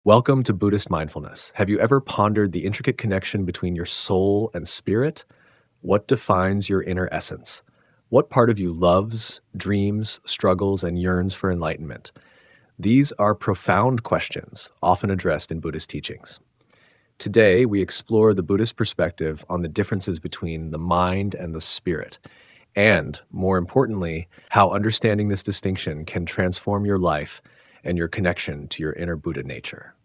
Welcome to Buddhist Mindfulness. Have you ever pondered the intricate connection between your soul and spirit? What defines your inner essence? What part of you loves, dreams, struggles, and yearns for enlightenment? These are profound questions, often addressed in Buddhist teachings. Today, we explore the Buddhist perspective on the differences between the mind and the spirit, and, more importantly, how understanding this distinction can transform your life and your connection to your inner Buddha nature.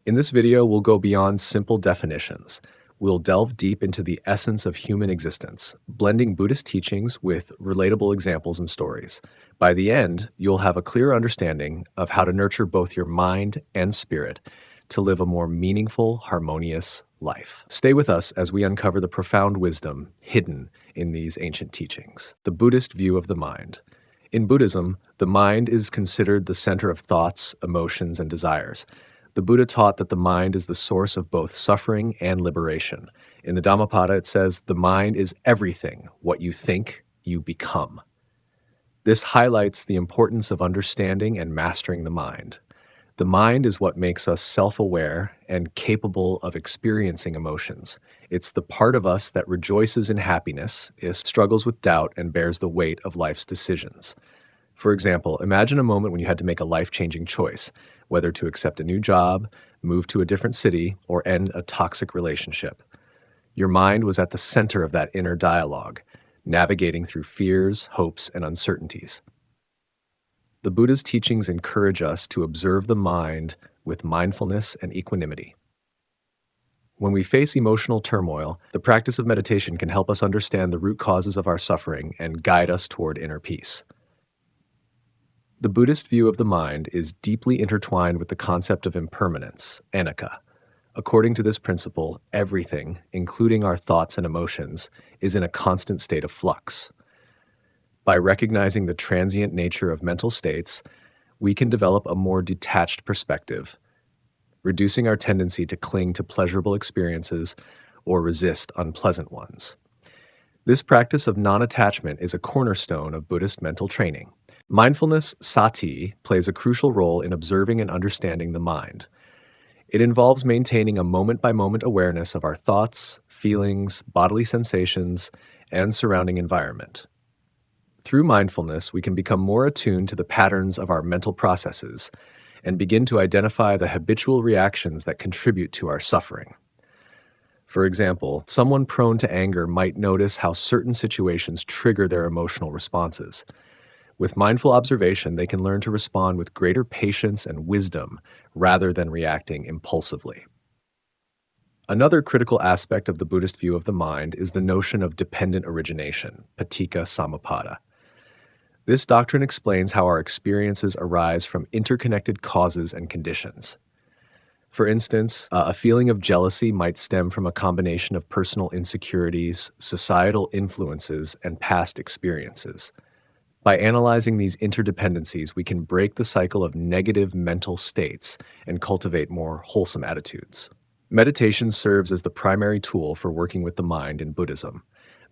In this video, we'll go beyond simple definitions. We'll delve deep into the essence of human existence, blending Buddhist teachings with relatable examples and stories. By the end, you'll have a clear understanding of how to nurture both your mind and spirit to live a more meaningful, harmonious life. Stay with us as we uncover the profound wisdom hidden in these ancient teachings. The Buddhist view of the mind. In Buddhism, the mind is considered the center of thoughts, emotions, and desires. The Buddha taught that the mind is the source of both suffering and liberation. In the Dhammapada, it says, "The mind is everything. What you think, you become." This highlights the importance of understanding and mastering the mind. The mind is what makes us self-aware and capable of experiencing emotions. It's the part of us that rejoices in happiness, struggles with doubt, and bears the weight of life's decisions. For example, imagine a moment when you had to make a life-changing choice, whether to accept a new job, move to a different city, or end a toxic relationship. Your mind was at the center of that inner dialogue, navigating through fears, hopes, and uncertainties. The Buddha's teachings encourage us to observe the mind with mindfulness and equanimity. When we face emotional turmoil, the practice of meditation can help us understand the root causes of our suffering and guide us toward inner peace. The Buddhist view of the mind is deeply intertwined with the concept of impermanence, anicca. According to this principle, everything, including our thoughts and emotions, is in a constant state of flux. By recognizing the transient nature of mental states, we can develop a more detached perspective, reducing our tendency to cling to pleasurable experiences or resist unpleasant ones. This practice of non-attachment is a cornerstone of Buddhist mental training. Mindfulness, sati, plays a crucial role in observing and understanding the mind. It involves maintaining a moment-by-moment awareness of our thoughts, feelings, bodily sensations, and surrounding environment. Through mindfulness, we can become more attuned to the patterns of our mental processes and begin to identify the habitual reactions that contribute to our suffering. For example, someone prone to anger might notice how certain situations trigger their emotional responses. With mindful observation, they can learn to respond with greater patience and wisdom rather than reacting impulsively. Another critical aspect of the Buddhist view of the mind is the notion of dependent origination, paticca samuppada. This doctrine explains how our experiences arise from interconnected causes and conditions. For instance, a feeling of jealousy might stem from a combination of personal insecurities, societal influences, and past experiences. By analyzing these interdependencies, we can break the cycle of negative mental states and cultivate more wholesome attitudes. Meditation serves as the primary tool for working with the mind in Buddhism.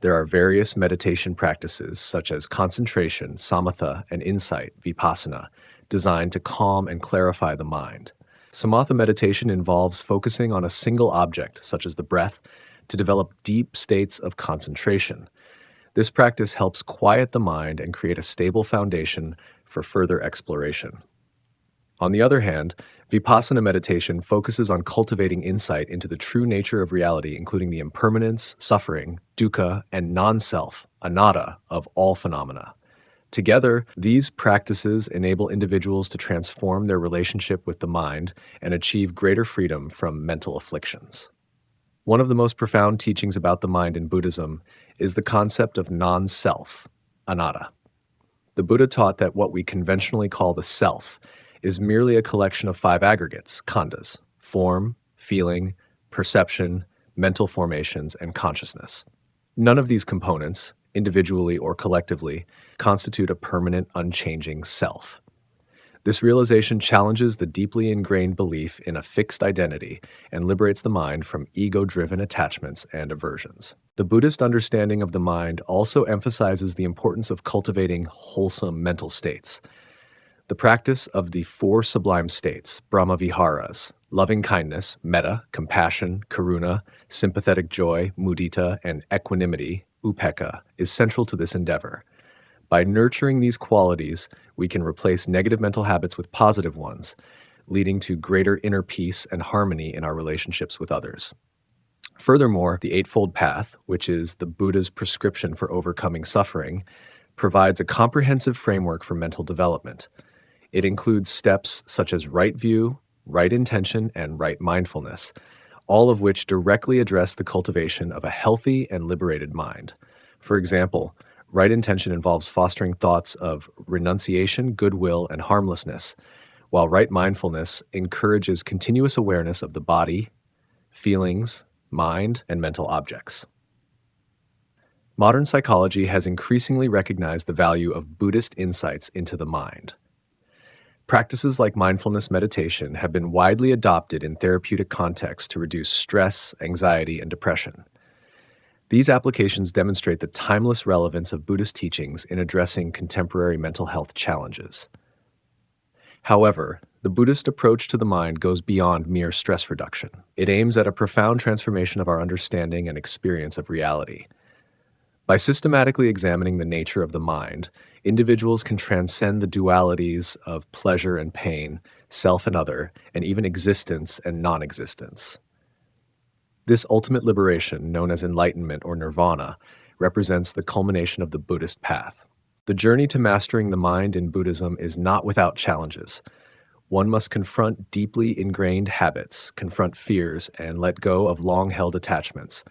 There are various meditation practices such as concentration, samatha, and insight, vipassana, designed to calm and clarify the mind. Samatha meditation involves focusing on a single object, such as the breath, to develop deep states of concentration. This practice helps quiet the mind and create a stable foundation for further exploration. On the other hand, vipassana meditation focuses on cultivating insight into the true nature of reality, including the impermanence, suffering, dukkha, and non-self, anatta, of all phenomena. Together, these practices enable individuals to transform their relationship with the mind and achieve greater freedom from mental afflictions. One of the most profound teachings about the mind in Buddhism is the concept of non-self, anatta. The Buddha taught that what we conventionally call the self is merely a collection of 5 aggregates, khandhas: form, feeling, perception, mental formations, and consciousness. None of these components, individually or collectively, constitute a permanent, unchanging self. This realization challenges the deeply ingrained belief in a fixed identity and liberates the mind from ego-driven attachments and aversions. The Buddhist understanding of the mind also emphasizes the importance of cultivating wholesome mental states. The practice of the four sublime states, Brahma Viharas, loving kindness, metta, compassion, karuna, sympathetic joy, mudita, and equanimity, upekkha, is central to this endeavor. By nurturing these qualities, we can replace negative mental habits with positive ones, leading to greater inner peace and harmony in our relationships with others. Furthermore, the Eightfold Path, which is the Buddha's prescription for overcoming suffering, provides a comprehensive framework for mental development. It includes steps such as right view, right intention, and right mindfulness, all of which directly address the cultivation of a healthy and liberated mind. For example, right intention involves fostering thoughts of renunciation, goodwill, and harmlessness, while right mindfulness encourages continuous awareness of the body, feelings, mind, and mental objects. Modern psychology has increasingly recognized the value of Buddhist insights into the mind. Practices like mindfulness meditation have been widely adopted in therapeutic contexts to reduce stress, anxiety, and depression. These applications demonstrate the timeless relevance of Buddhist teachings in addressing contemporary mental health challenges. However, the Buddhist approach to the mind goes beyond mere stress reduction. It aims at a profound transformation of our understanding and experience of reality. By systematically examining the nature of the mind, individuals can transcend the dualities of pleasure and pain, self and other, and even existence and non-existence. This ultimate liberation, known as enlightenment or nirvana, represents the culmination of the Buddhist path. The journey to mastering the mind in Buddhism is not without challenges. One must confront deeply ingrained habits, confront fears, and let go of long-held attachments.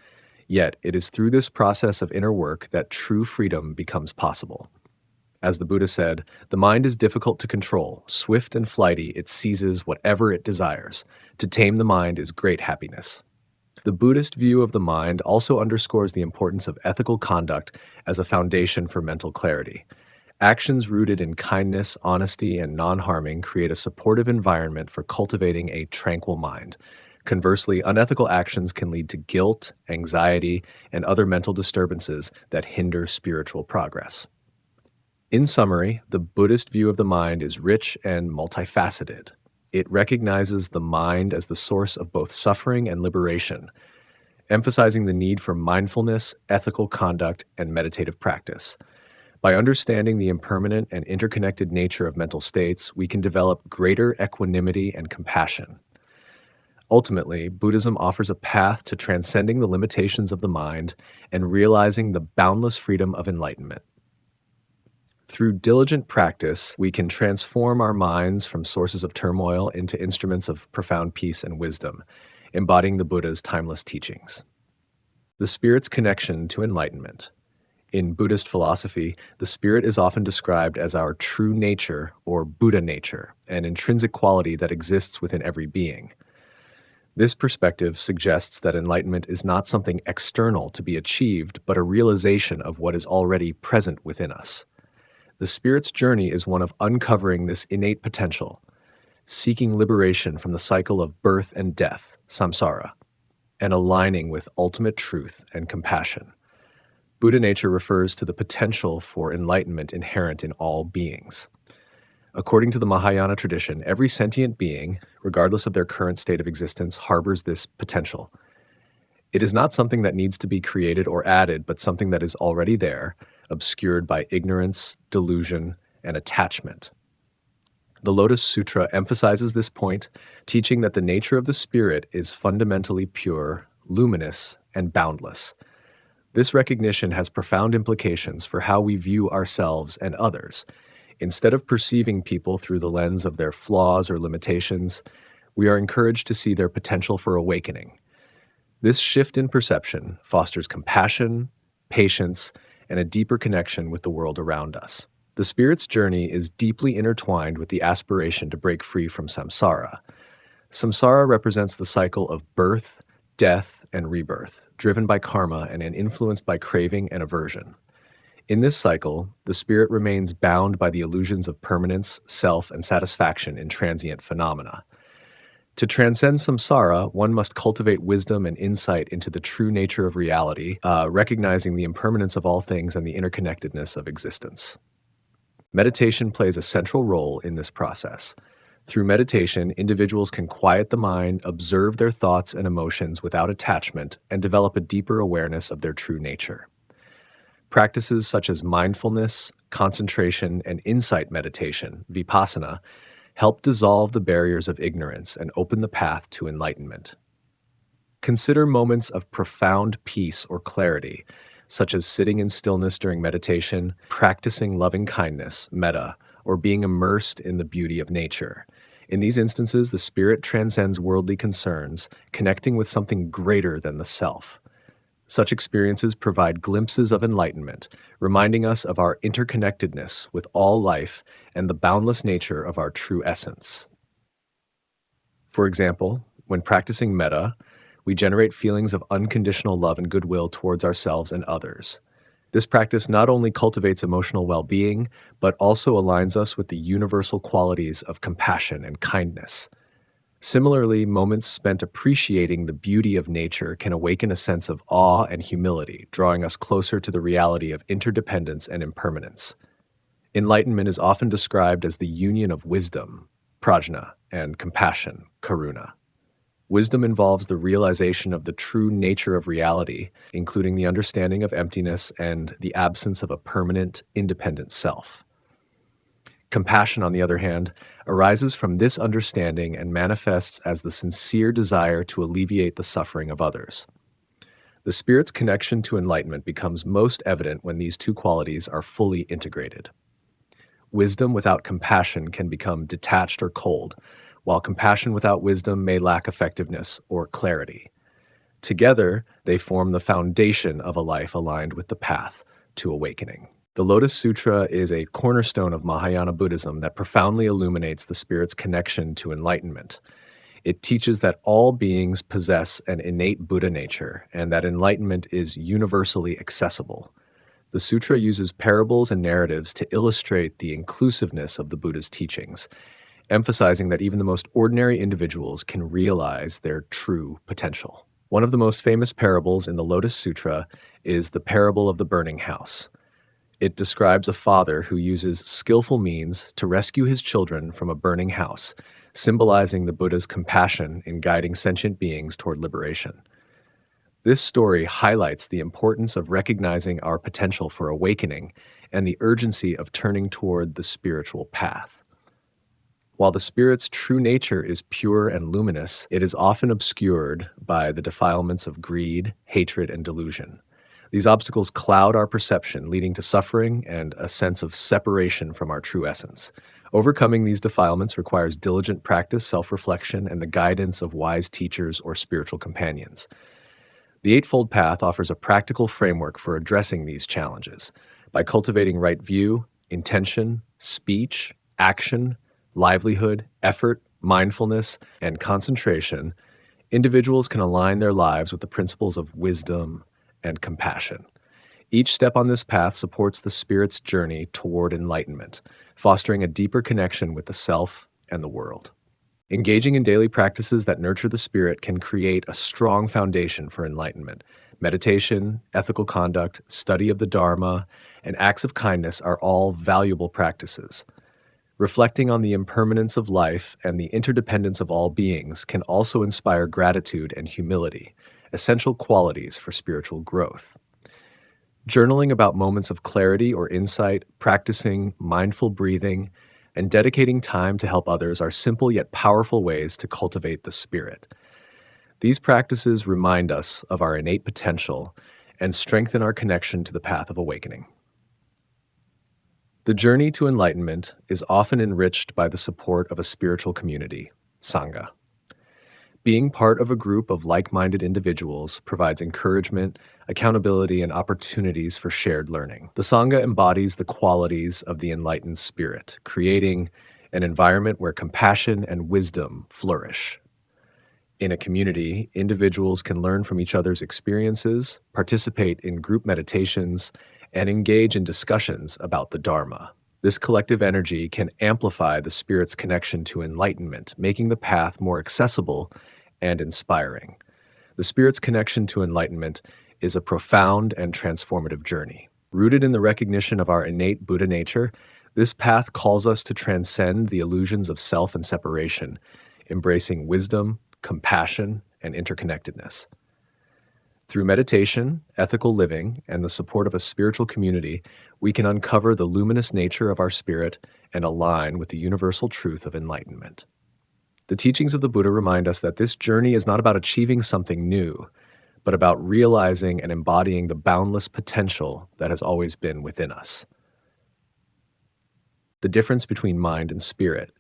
Yet, it is through this process of inner work that true freedom becomes possible. As the Buddha said, the mind is difficult to control. Swift and flighty, it seizes whatever it desires. To tame the mind is great happiness. The Buddhist view of the mind also underscores the importance of ethical conduct as a foundation for mental clarity. Actions rooted in kindness, honesty, and non-harming create a supportive environment for cultivating a tranquil mind. Conversely, unethical actions can lead to guilt, anxiety, and other mental disturbances that hinder spiritual progress. In summary, the Buddhist view of the mind is rich and multifaceted. It recognizes the mind as the source of both suffering and liberation, emphasizing the need for mindfulness, ethical conduct, and meditative practice. By understanding the impermanent and interconnected nature of mental states, we can develop greater equanimity and compassion. Ultimately, Buddhism offers a path to transcending the limitations of the mind and realizing the boundless freedom of enlightenment. Through diligent practice, we can transform our minds from sources of turmoil into instruments of profound peace and wisdom, embodying the Buddha's timeless teachings. The spirit's connection to enlightenment. In Buddhist philosophy, the spirit is often described as our true nature or Buddha nature, an intrinsic quality that exists within every being. This perspective suggests that enlightenment is not something external to be achieved, but a realization of what is already present within us. The spirit's journey is one of uncovering this innate potential, seeking liberation from the cycle of birth and death, samsara, and aligning with ultimate truth and compassion. Buddha nature refers to the potential for enlightenment inherent in all beings. According to the Mahayana tradition, every sentient being, regardless of their current state of existence, harbors this potential. It is not something that needs to be created or added, but something that is already there, obscured by ignorance, delusion, and attachment. The Lotus Sutra emphasizes this point, teaching that the nature of the spirit is fundamentally pure, luminous, and boundless. This recognition has profound implications for how we view ourselves and others. Instead of perceiving people through the lens of their flaws or limitations, we are encouraged to see their potential for awakening. This shift in perception fosters compassion, patience, and a deeper connection with the world around us. The spirit's journey is deeply intertwined with the aspiration to break free from samsara. Samsara represents the cycle of birth, death, and rebirth, driven by karma and influenced by craving and aversion. In this cycle, the spirit remains bound by the illusions of permanence, self, and satisfaction in transient phenomena. To transcend samsara, one must cultivate wisdom and insight into the true nature of reality, recognizing the impermanence of all things and the interconnectedness of existence. Meditation plays a central role in this process. Through meditation, individuals can quiet the mind, observe their thoughts and emotions without attachment, and develop a deeper awareness of their true nature. Practices such as mindfulness, concentration, and insight meditation, vipassana, help dissolve the barriers of ignorance and open the path to enlightenment. Consider moments of profound peace or clarity, such as sitting in stillness during meditation, practicing loving kindness, metta, or being immersed in the beauty of nature. In these instances, the spirit transcends worldly concerns, connecting with something greater than the self. Such experiences provide glimpses of enlightenment, reminding us of our interconnectedness with all life and the boundless nature of our true essence. For example, when practicing metta, we generate feelings of unconditional love and goodwill towards ourselves and others. This practice not only cultivates emotional well being, but also aligns us with the universal qualities of compassion and kindness. Similarly, moments spent appreciating the beauty of nature can awaken a sense of awe and humility, drawing us closer to the reality of interdependence and impermanence. Enlightenment is often described as the union of wisdom, prajna, and compassion, karuna. Wisdom involves the realization of the true nature of reality, including the understanding of emptiness and the absence of a permanent, independent self. Compassion, on the other hand, arises from this understanding and manifests as the sincere desire to alleviate the suffering of others. The spirit's connection to enlightenment becomes most evident when these two qualities are fully integrated. Wisdom without compassion can become detached or cold, while compassion without wisdom may lack effectiveness or clarity. Together, they form the foundation of a life aligned with the path to awakening. The Lotus Sutra is a cornerstone of Mahayana Buddhism that profoundly illuminates the spirit's connection to enlightenment. It teaches that all beings possess an innate Buddha nature and that enlightenment is universally accessible. The sutra uses parables and narratives to illustrate the inclusiveness of the Buddha's teachings, emphasizing that even the most ordinary individuals can realize their true potential. One of the most famous parables in the Lotus Sutra is the parable of the burning house. It describes a father who uses skillful means to rescue his children from a burning house, symbolizing the Buddha's compassion in guiding sentient beings toward liberation. This story highlights the importance of recognizing our potential for awakening and the urgency of turning toward the spiritual path. While the spirit's true nature is pure and luminous, it is often obscured by the defilements of greed, hatred, and delusion. These obstacles cloud our perception, leading to suffering and a sense of separation from our true essence. Overcoming these defilements requires diligent practice, self-reflection, and the guidance of wise teachers or spiritual companions. The Eightfold Path offers a practical framework for addressing these challenges. By cultivating right view, intention, speech, action, livelihood, effort, mindfulness, and concentration, individuals can align their lives with the principles of wisdom and compassion. Each step on this path supports the spirit's journey toward enlightenment, fostering a deeper connection with the self and the world. Engaging in daily practices that nurture the spirit can create a strong foundation for enlightenment. Meditation, ethical conduct, study of the Dharma, and acts of kindness are all valuable practices. Reflecting on the impermanence of life and the interdependence of all beings can also inspire gratitude and humility, essential qualities for spiritual growth. Journaling about moments of clarity or insight, practicing mindful breathing, and dedicating time to help others are simple yet powerful ways to cultivate the spirit. These practices remind us of our innate potential and strengthen our connection to the path of awakening. The journey to enlightenment is often enriched by the support of a spiritual community, Sangha. Being part of a group of like-minded individuals provides encouragement, accountability, and opportunities for shared learning. The Sangha embodies the qualities of the enlightened spirit, creating an environment where compassion and wisdom flourish. In a community, individuals can learn from each other's experiences, participate in group meditations, and engage in discussions about the Dharma. This collective energy can amplify the spirit's connection to enlightenment, making the path more accessible and inspiring. The spirit's connection to enlightenment is a profound and transformative journey. Rooted in the recognition of our innate Buddha nature, This path calls us to transcend the illusions of self and separation, embracing wisdom, compassion, and interconnectedness. Through meditation, ethical living, and the support of a spiritual community, we can uncover the luminous nature of our spirit and align with the universal truth of enlightenment. The teachings of the Buddha remind us that this journey is not about achieving something new, but about realizing and embodying the boundless potential that has always been within us. The difference between mind and spirit.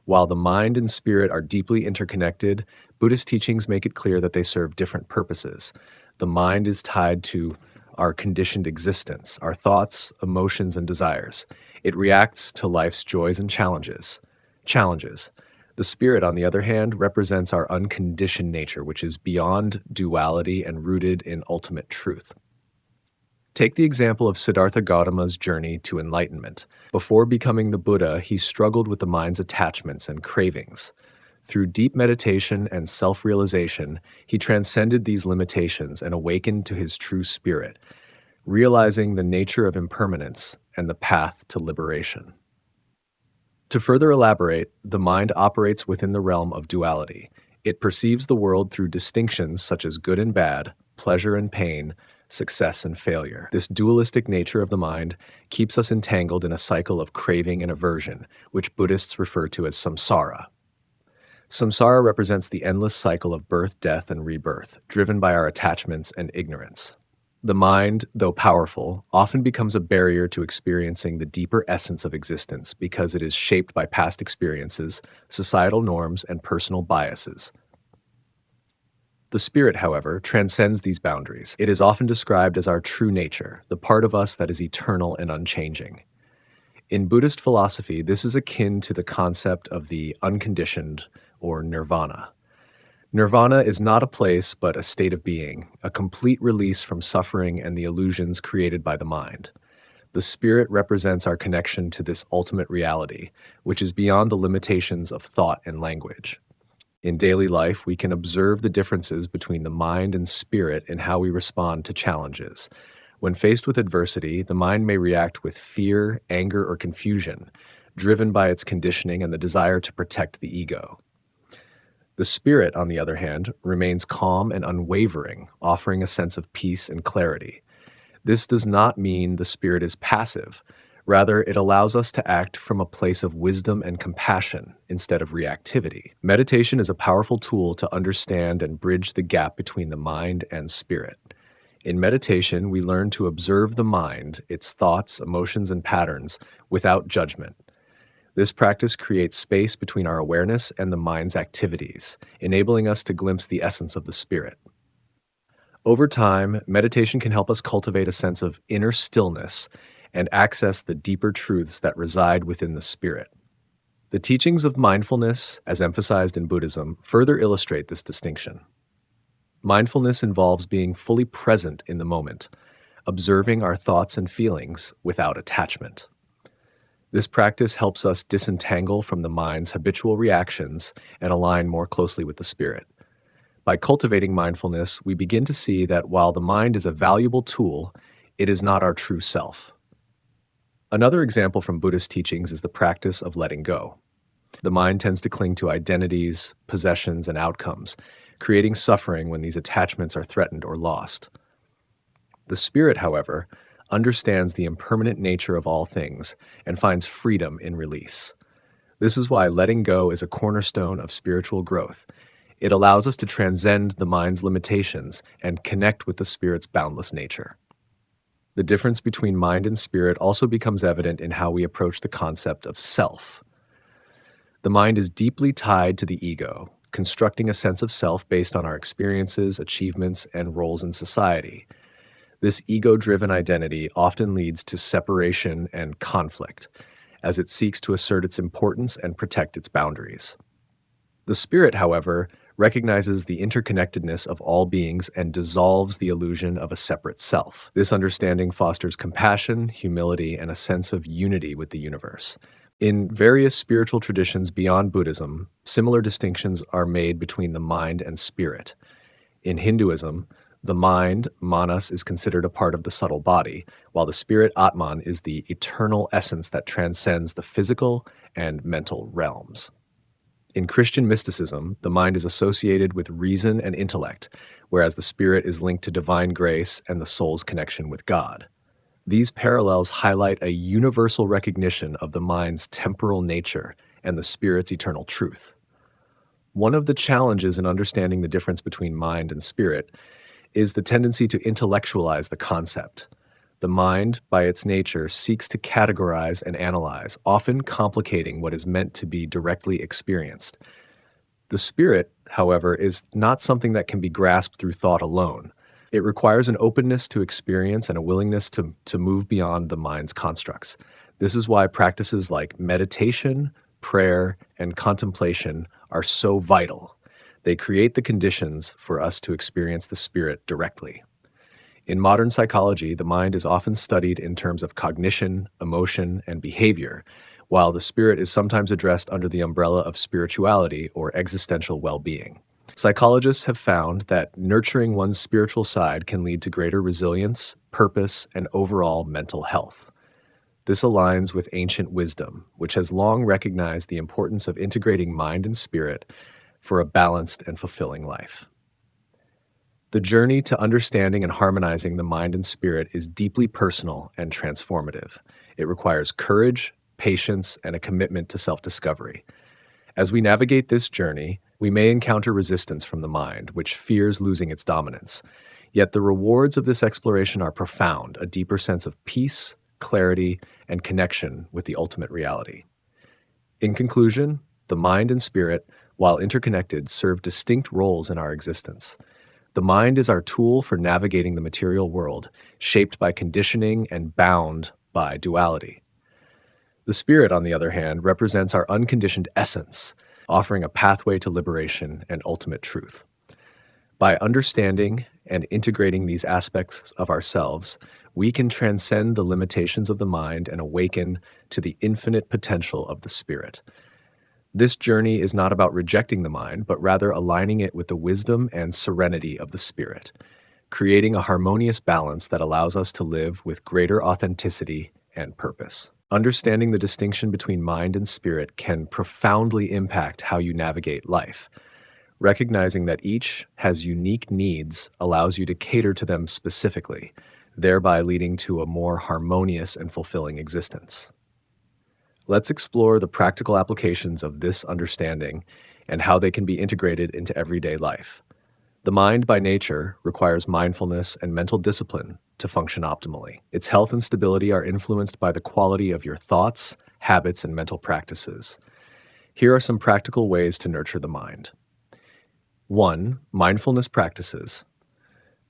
While the mind and spirit are deeply interconnected, Buddhist teachings make it clear that they serve different purposes. The mind is tied to our conditioned existence, our thoughts, emotions, and desires. It reacts to life's joys and challenges. Challenges. The spirit, on the other hand, represents our unconditioned nature, which is beyond duality and rooted in ultimate truth. Take the example of Siddhartha Gautama's journey to enlightenment. Before becoming the Buddha, he struggled with the mind's attachments and cravings. Through deep meditation and self-realization, he transcended these limitations and awakened to his true spirit, realizing the nature of impermanence and the path to liberation. To further elaborate, the mind operates within the realm of duality. It perceives the world through distinctions such as good and bad, pleasure and pain, success and failure. This dualistic nature of the mind keeps us entangled in a cycle of craving and aversion, which Buddhists refer to as samsara. Samsara represents the endless cycle of birth, death, and rebirth, driven by our attachments and ignorance. The mind, though powerful, often becomes a barrier to experiencing the deeper essence of existence because it is shaped by past experiences, societal norms, and personal biases. The spirit, however, transcends these boundaries. It is often described as our true nature, the part of us that is eternal and unchanging. In Buddhist philosophy, this is akin to the concept of the unconditioned, or nirvana. Nirvana is not a place but a state of being, a complete release from suffering and the illusions created by the mind. The spirit represents our connection to this ultimate reality, which is beyond the limitations of thought and language. In daily life, we can observe the differences between the mind and spirit in how we respond to challenges. When faced with adversity, the mind may react with fear, anger, or confusion, driven by its conditioning and the desire to protect the ego. The spirit, on the other hand, remains calm and unwavering, offering a sense of peace and clarity. This does not mean the spirit is passive. Rather, it allows us to act from a place of wisdom and compassion instead of reactivity. Meditation is a powerful tool to understand and bridge the gap between the mind and spirit. In meditation, we learn to observe the mind, its thoughts, emotions, and patterns without judgment. This practice creates space between our awareness and the mind's activities, enabling us to glimpse the essence of the spirit. Over time, meditation can help us cultivate a sense of inner stillness and access the deeper truths that reside within the spirit. The teachings of mindfulness, as emphasized in Buddhism, further illustrate this distinction. Mindfulness involves being fully present in the moment, observing our thoughts and feelings without attachment. This practice helps us disentangle from the mind's habitual reactions and align more closely with the spirit. By cultivating mindfulness, we begin to see that while the mind is a valuable tool, it is not our true self. Another example from Buddhist teachings is the practice of letting go. The mind tends to cling to identities, possessions, and outcomes, creating suffering when these attachments are threatened or lost. The spirit, however, understands the impermanent nature of all things and finds freedom in release. This is why letting go is a cornerstone of spiritual growth. It allows us to transcend the mind's limitations and connect with the spirit's boundless nature. The difference between mind and spirit also becomes evident in how we approach the concept of self. The mind is deeply tied to the ego, constructing a sense of self based on our experiences, achievements, and roles in society. This ego-driven identity often leads to separation and conflict, as it seeks to assert its importance and protect its boundaries. The spirit, however, recognizes the interconnectedness of all beings and dissolves the illusion of a separate self. This understanding fosters compassion, humility, and a sense of unity with the universe. In various spiritual traditions beyond Buddhism, similar distinctions are made between the mind and spirit. In Hinduism, The mind, manas, is considered a part of the subtle body, while the spirit, atman, is the eternal essence that transcends the physical and mental realms. In Christian mysticism, the mind is associated with reason and intellect, whereas the spirit is linked to divine grace and the soul's connection with God. These parallels highlight a universal recognition of the mind's temporal nature and the spirit's eternal truth. One of the challenges in understanding the difference between mind and spirit is the tendency to intellectualize the concept. The mind, by its nature, seeks to categorize and analyze, often complicating what is meant to be directly experienced. The spirit, however, is not something that can be grasped through thought alone. It requires an openness to experience and a willingness to move beyond the mind's constructs. This is why practices like meditation, prayer, and contemplation are so vital. They create the conditions for us to experience the spirit directly. In modern psychology, the mind is often studied in terms of cognition, emotion, and behavior, while the spirit is sometimes addressed under the umbrella of spirituality or existential well-being. Psychologists have found that nurturing one's spiritual side can lead to greater resilience, purpose, and overall mental health. This aligns with ancient wisdom, which has long recognized the importance of integrating mind and spirit for a balanced and fulfilling life. The journey to understanding and harmonizing the mind and spirit is deeply personal and transformative. It requires courage, patience, and a commitment to self-discovery. As we navigate this journey, we may encounter resistance from the mind, which fears losing its dominance. Yet the rewards of this exploration are profound, a deeper sense of peace, clarity, and connection with the ultimate reality. In conclusion, the mind and spirit, while interconnected, serve distinct roles in our existence. The mind is our tool for navigating the material world, shaped by conditioning and bound by duality. The spirit, on the other hand, represents our unconditioned essence, offering a pathway to liberation and ultimate truth. By understanding and integrating these aspects of ourselves, we can transcend the limitations of the mind and awaken to the infinite potential of the spirit. This journey is not about rejecting the mind, but rather aligning it with the wisdom and serenity of the spirit, creating a harmonious balance that allows us to live with greater authenticity and purpose. Understanding the distinction between mind and spirit can profoundly impact how you navigate life. Recognizing that each has unique needs allows you to cater to them specifically, thereby leading to a more harmonious and fulfilling existence. Let's explore the practical applications of this understanding and how they can be integrated into everyday life. The mind, by nature, requires mindfulness and mental discipline to function optimally. Its health and stability are influenced by the quality of your thoughts, habits, and mental practices. Here are some practical ways to nurture the mind. 1. Mindfulness practices.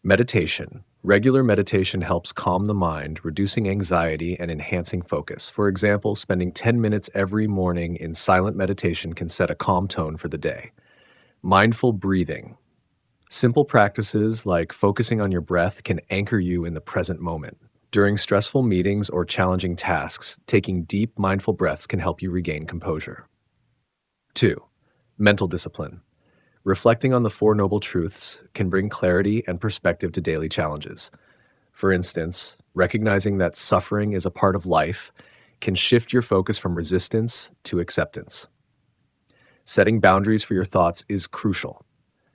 Meditation. Regular meditation helps calm the mind, reducing anxiety and enhancing focus. For example, spending 10 minutes every morning in silent meditation can set a calm tone for the day. Mindful breathing. Simple practices like focusing on your breath can anchor you in the present moment. During stressful meetings or challenging tasks, taking deep, mindful breaths can help you regain composure. 2. Mental discipline. Reflecting on the Four Noble Truths can bring clarity and perspective to daily challenges. For instance, recognizing that suffering is a part of life can shift your focus from resistance to acceptance. Setting boundaries for your thoughts is crucial.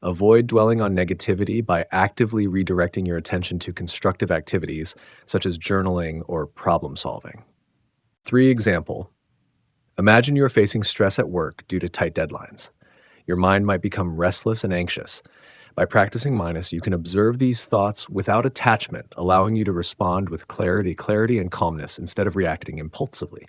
Avoid dwelling on negativity by actively redirecting your attention to constructive activities such as journaling or problem solving. 3 example. Imagine you are facing stress at work due to tight deadlines. Your mind might become restless and anxious. By practicing mindfulness, you can observe these thoughts without attachment, allowing you to respond with clarity and calmness instead of reacting impulsively.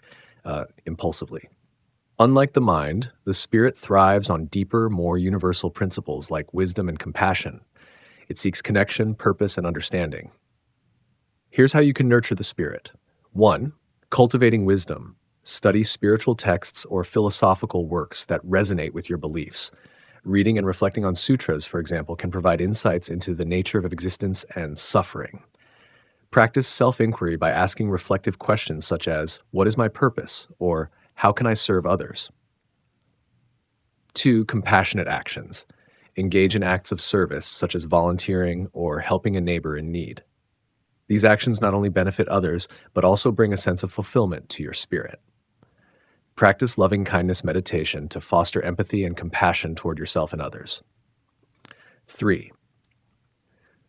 Unlike the mind, the spirit thrives on deeper, more universal principles like wisdom and compassion. It seeks connection, purpose, and understanding. Here's how you can nurture the spirit. 1. Cultivating wisdom. Study spiritual texts or philosophical works that resonate with your beliefs. Reading and reflecting on sutras, for example, can provide insights into the nature of existence and suffering. Practice self-inquiry by asking reflective questions such as, "What is my purpose?" or "How can I serve others?" 2. Compassionate actions. Engage in acts of service, such as volunteering or helping a neighbor in need. These actions not only benefit others, but also bring a sense of fulfillment to your spirit. Practice loving kindness meditation to foster empathy and compassion toward yourself and others. 3.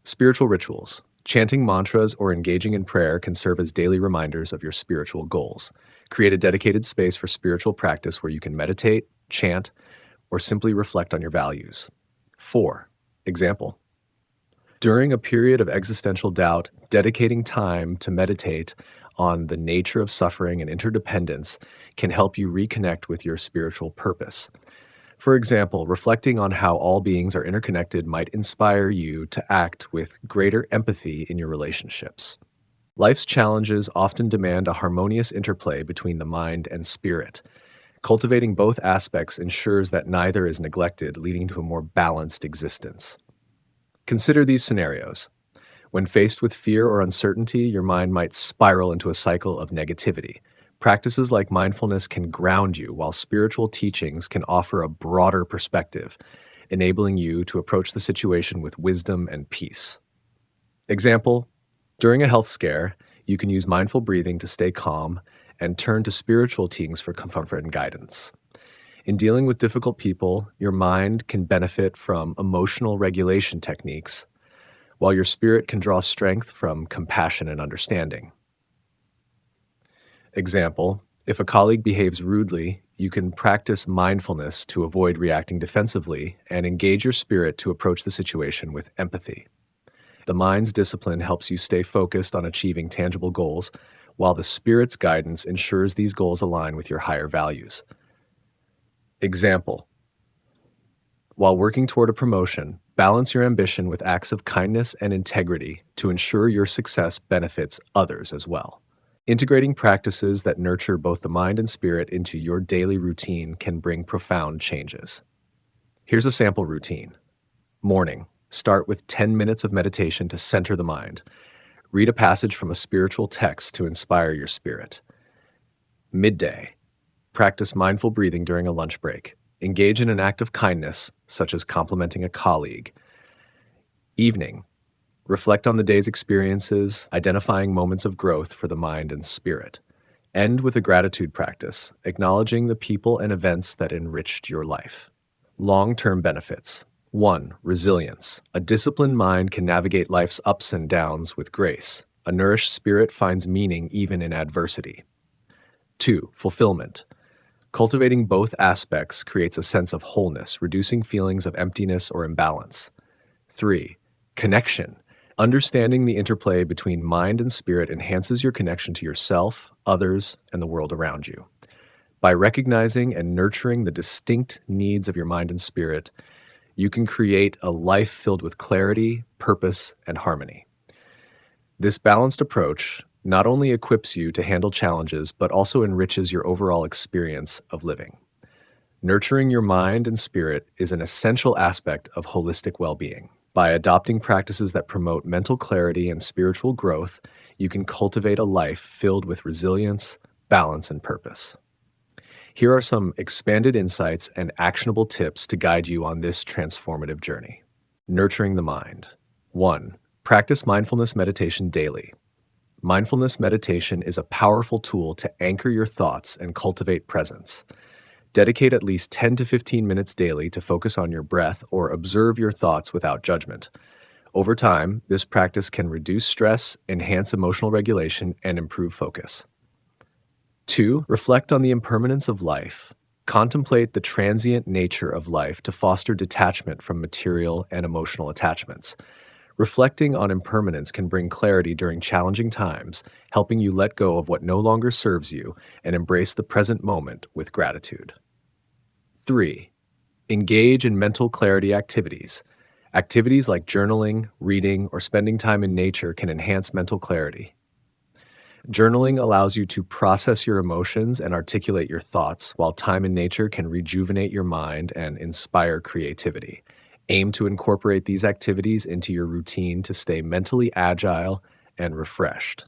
Spiritual rituals. Chanting mantras or engaging in prayer can serve as daily reminders of your spiritual goals. Create a dedicated space for spiritual practice where you can meditate, chant, or simply reflect on your values. 4. Example. During a period of existential doubt, dedicating time to meditate on the nature of suffering and interdependence can help you reconnect with your spiritual purpose. For example, reflecting on how all beings are interconnected might inspire you to act with greater empathy in your relationships. Life's challenges often demand a harmonious interplay between the mind and spirit. Cultivating both aspects ensures that neither is neglected, leading to a more balanced existence. Consider these scenarios. When faced with fear or uncertainty, your mind might spiral into a cycle of negativity. Practices like mindfulness can ground you, while spiritual teachings can offer a broader perspective, enabling you to approach the situation with wisdom and peace. Example, during a health scare, you can use mindful breathing to stay calm and turn to spiritual teachings for comfort and guidance. In dealing with difficult people, your mind can benefit from emotional regulation techniques, while your spirit can draw strength from compassion and understanding. Example, if a colleague behaves rudely, you can practice mindfulness to avoid reacting defensively and engage your spirit to approach the situation with empathy. The mind's discipline helps you stay focused on achieving tangible goals, while the spirit's guidance ensures these goals align with your higher values. Example, while working toward a promotion, balance your ambition with acts of kindness and integrity to ensure your success benefits others as well. Integrating practices that nurture both the mind and spirit into your daily routine can bring profound changes. Here's a sample routine. Morning. Start with 10 minutes of meditation to center the mind. Read a passage from a spiritual text to inspire your spirit. Midday. Practice mindful breathing during a lunch break. Engage in an act of kindness, such as complimenting a colleague. Evening. Reflect on the day's experiences, identifying moments of growth for the mind and spirit. End with a gratitude practice, acknowledging the people and events that enriched your life. Long-term benefits. 1. Resilience. A disciplined mind can navigate life's ups and downs with grace. A nourished spirit finds meaning even in adversity. 2. Fulfillment. Cultivating both aspects creates a sense of wholeness, reducing feelings of emptiness or imbalance. 3. Connection. Understanding the interplay between mind and spirit enhances your connection to yourself, others, and the world around you. By recognizing and nurturing the distinct needs of your mind and spirit, you can create a life filled with clarity, purpose, and harmony. This balanced approach not only equips you to handle challenges, but also enriches your overall experience of living. Nurturing your mind and spirit is an essential aspect of holistic well-being. By adopting practices that promote mental clarity and spiritual growth, you can cultivate a life filled with resilience, balance, and purpose. Here are some expanded insights and actionable tips to guide you on this transformative journey. Nurturing the mind. 1. Practice mindfulness meditation daily. Mindfulness meditation is a powerful tool to anchor your thoughts and cultivate presence. Dedicate at least 10 to 15 minutes daily to focus on your breath or observe your thoughts without judgment. Over time, this practice can reduce stress, enhance emotional regulation, and improve focus. 2. Reflect on the impermanence of life. Contemplate the transient nature of life to foster detachment from material and emotional attachments. Reflecting on impermanence can bring clarity during challenging times, helping you let go of what no longer serves you and embrace the present moment with gratitude. 3. Engage in mental clarity activities. Activities like journaling, reading, or spending time in nature can enhance mental clarity. Journaling allows you to process your emotions and articulate your thoughts, while time in nature can rejuvenate your mind and inspire creativity. Aim to incorporate these activities into your routine to stay mentally agile and refreshed.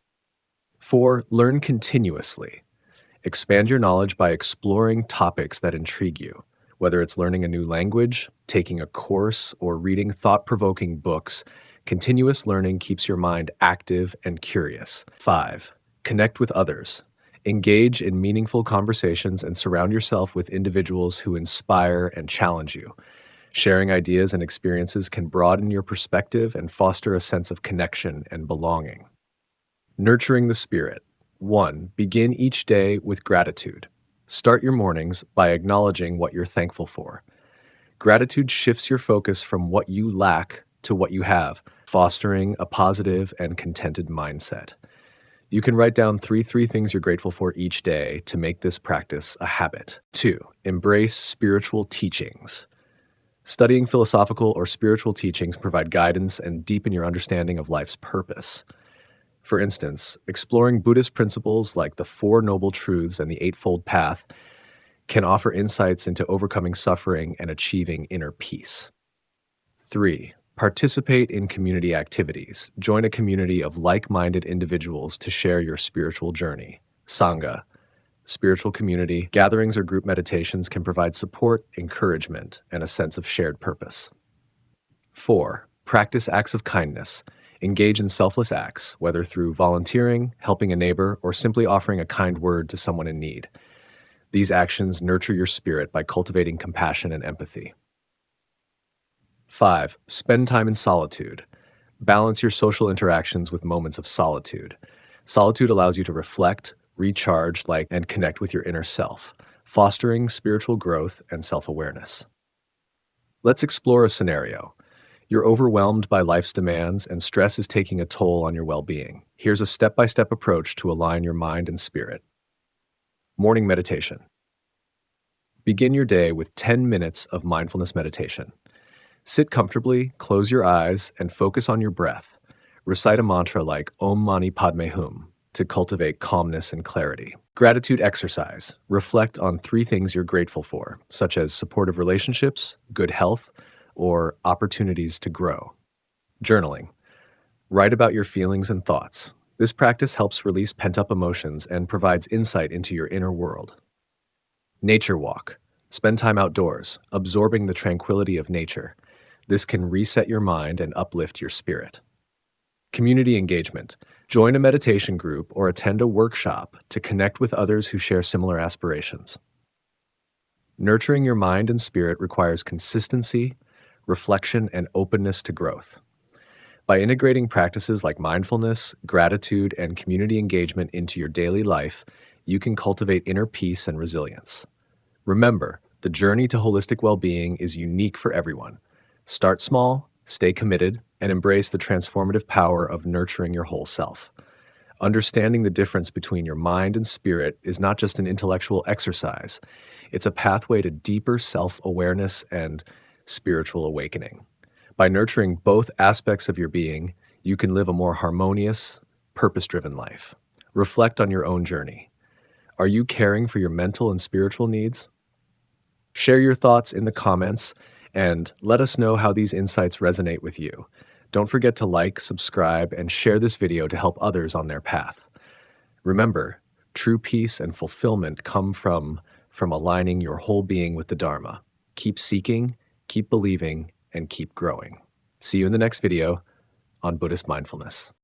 4. Learn continuously. Expand your knowledge by exploring topics that intrigue you. Whether it's learning a new language, taking a course, or reading thought provoking books, continuous learning keeps your mind active and curious. 5. Connect with others. Engage in meaningful conversations and surround yourself with individuals who inspire and challenge you. Sharing ideas and experiences can broaden your perspective and foster a sense of connection and belonging. Nurturing the spirit. 1. Begin each day with gratitude. Start your mornings by acknowledging what you're thankful for. Gratitude shifts your focus from what you lack to what you have, fostering a positive and contented mindset. You can write down three things you're grateful for each day to make this practice a habit. 2. Embrace spiritual teachings. Studying philosophical or spiritual teachings provide guidance and deepen your understanding of life's purpose. For instance, exploring Buddhist principles like the Four Noble Truths and the Eightfold Path can offer insights into overcoming suffering and achieving inner peace. 3. Participate in community activities. Join a community of like-minded individuals to share your spiritual journey. Sangha, spiritual community, gatherings or group meditations can provide support, encouragement, and a sense of shared purpose. 4. Practice acts of kindness. Engage in selfless acts, whether through volunteering, helping a neighbor, or simply offering a kind word to someone in need. These actions nurture your spirit by cultivating compassion and empathy. 5. Spend time in solitude. Balance your social interactions with moments of solitude. Solitude allows you to reflect, recharge, and connect with your inner self, fostering spiritual growth and self-awareness. Let's explore a scenario. You're overwhelmed by life's demands and stress is taking a toll on your well-being. Here's a step-by-step approach to align your mind and spirit. Morning meditation. Begin your day with 10 minutes of mindfulness meditation. Sit comfortably, close your eyes, and focus on your breath. Recite a mantra like Om Mani Padme Hum to cultivate calmness and clarity. Gratitude exercise. Reflect on 3 things you're grateful for, such as supportive relationships, good health, or opportunities to grow. Journaling. Write about your feelings and thoughts. This practice helps release pent-up emotions and provides insight into your inner world. Nature walk. Spend time outdoors, absorbing the tranquility of nature. This can reset your mind and uplift your spirit. Community engagement. Join a meditation group or attend a workshop to connect with others who share similar aspirations. Nurturing your mind and spirit requires consistency, reflection, and openness to growth. By integrating practices like mindfulness, gratitude, and community engagement into your daily life, you can cultivate inner peace and resilience. Remember, the journey to holistic well-being is unique for everyone. Start small, stay committed, and embrace the transformative power of nurturing your whole self. Understanding the difference between your mind and spirit is not just an intellectual exercise. It's a pathway to deeper self-awareness and spiritual awakening. By nurturing both aspects of your being, you can live a more harmonious, purpose-driven life. Reflect on your own journey. Are you caring for your mental and spiritual needs? Share your thoughts in the comments and let us know how these insights resonate with you. Don't forget to like, subscribe, and share this video to help others on their path. Remember, true peace and fulfillment come from aligning your whole being with the Dharma. Keep seeking, keep believing, and keep growing. See you in the next video on Buddhist Mindfulness.